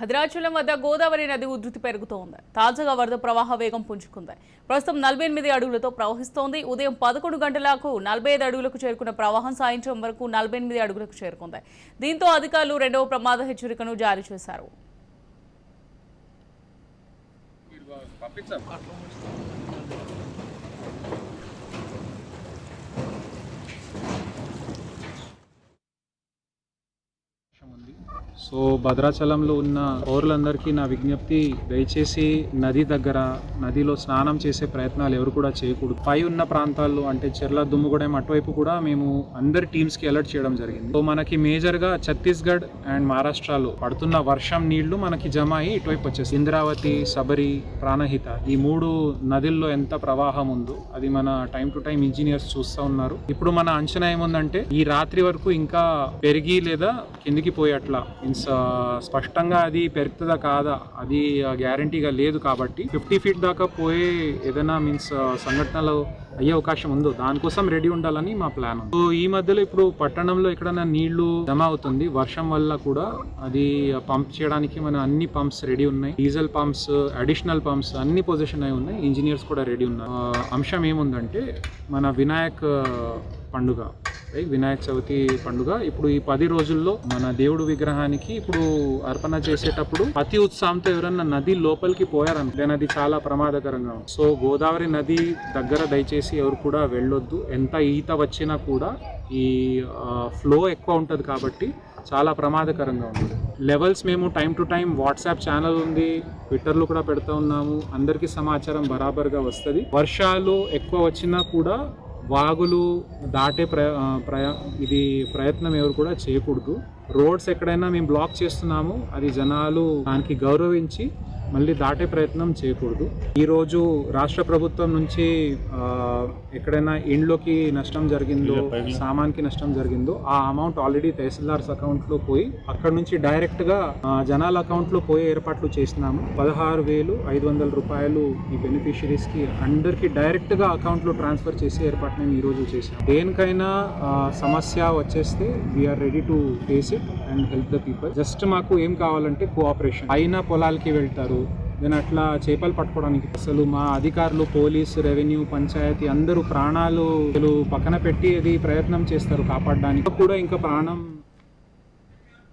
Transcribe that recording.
భద్రాచలం వద్ద గోదావరి నది ఉధృతి పెరుగుతోంది. తాజాగా వరద ప్రవాహ వేగం పుంజుకుంది. ప్రస్తుతం 48 అడుగులతో ప్రవహిస్తోంది. ఉదయం 11 గంటలకు 45 అడుగులకు చేరుకున్న ప్రవాహం సాయంత్రం వరకు 48 అడుగులకు చేరుకుంది. దీంతో అధికారులు రెండవ ప్రమాద హెచ్చరికను జారీ చేశారు. సో భద్రాచలంలో ఉన్న పౌరులందరికీ నా విజ్ఞప్తి, దయచేసి నది దగ్గర నదిలో స్నానం చేసే ప్రయత్నాలు ఎవరు కూడా చేయకూడదు. పై ఉన్న ప్రాంతాల్లో అంటే చెర్ల దుమ్ముగూడెం అటువైపు కూడా మేము అందరి టీమ్స్కి అలర్ట్ చేయడం జరిగింది. సో మనకి మేజర్గా ఛత్తీస్గఢ్ అండ్ మహారాష్ట్రలో పడుతున్న వర్షం నీళ్లు మనకి జమ అయ్యి ఇటువైపు వచ్చేసి ఇంద్రావతి, సబరి, ప్రాణహిత ఈ 3 నదుల్లో ఎంత ప్రవాహం ఉందో అది మన టైం టు టైం ఇంజనీర్స్ చూస్తూ ఉన్నారు. ఇప్పుడు మన అంచనా ఏముందంటే ఈ రాత్రి వరకు ఇంకా పెరిగి లేదా కిందికి పోయేట్లా స్పష్టంగా అది పెరుగుతుందా కాదా అది గ్యారంటీగా లేదు. కాబట్టి 50 ఫీట్ దాకా పోయే ఏదైనా సంఘటనలు అయ్యే అవకాశం ఉందో దానికోసం రెడీ ఉండాలని మా ప్లాన్. సో ఈ మధ్యలో ఇప్పుడు పట్టణంలో ఎక్కడైనా నీళ్లు జమ అవుతుంది వర్షం వల్ల కూడా, అది పంప్ చేయడానికి మన అన్ని పంప్స్ రెడీ ఉన్నాయి. డీజిల్ పంప్స్, అడిషనల్ పంప్స్ అన్ని పొజిషన్ అయి ఉన్నాయి. ఇంజనీర్స్ కూడా రెడీ ఉన్నారు. అంశం ఏముందంటే మన వినాయక పండుగ, వినాయక చవితి పండుగ ఇప్పుడు ఈ 10 రోజుల్లో మన దేవుడు విగ్రహానికి ఇప్పుడు అర్పణ చేసేటప్పుడు అతి ఉత్సాహంతో ఎవరన్నా నది లోపలికి పోయారనుకో అది చాలా ప్రమాదకరంగా ఉంది. సో గోదావరి నది దగ్గర దయచేసి ఎవరు కూడా వెళ్ళొద్దు. ఎంత ఈత వచ్చినా కూడా ఈ ఫ్లో ఎక్కువ ఉంటుంది కాబట్టి చాలా ప్రమాదకరంగా ఉంది. లెవెల్స్ మేము time to time WhatsApp channel ఉంది, ట్విట్టర్లో కూడా పెడుతూ ఉన్నాము. అందరికీ సమాచారం బరాబర్గా వస్తుంది. వర్షాలు ఎక్కువ వచ్చినా కూడా వాగులు దాటే ప్రయత్నం ఎవరు కూడా చేయకూడదు. రోడ్స్ ఎక్కడైనా మేము బ్లాక్ చేస్తున్నాము, అది జనాలు దానికి గౌరవించి మళ్ళీ దాటే ప్రయత్నం చేయకూడదు. ఈరోజు రాష్ట్ర ప్రభుత్వం నుంచి ఎక్కడైనా ఇండ్లోకి నష్టం జరిగిందో, సామాన్కి నష్టం జరిగిందో ఆ అమౌంట్ ఆల్రెడీ తహసీల్దార్స్ అకౌంట్లో పోయి అక్కడ నుంచి డైరెక్ట్గా జనాల అకౌంట్లో పోయే ఏర్పాట్లు చేసినాము. 16,500 రూపాయలు ఈ బెనిఫిషరీస్కి అందరికీ డైరెక్ట్గా అకౌంట్లో ట్రాన్స్ఫర్ చేసే ఏర్పాటు మేము ఈరోజు చేసాము. దేనికైనా సమస్య వచ్చేస్తే we're ready to face it and help the people. Just మాకు ఏం కావాలంటే కోఆపరేషన్. అయినా పొలాలకి వెళ్తారు, నేను అట్లా చేపలు పట్టుకోవడానికి అసలు మా అధికారులు, పోలీసు, రెవెన్యూ, పంచాయతీ అందరూ ప్రాణాలు పక్కన పెట్టి అది ప్రయత్నం చేస్తారు కాపాడడానికి కూడా. ఇంకా ప్రాణం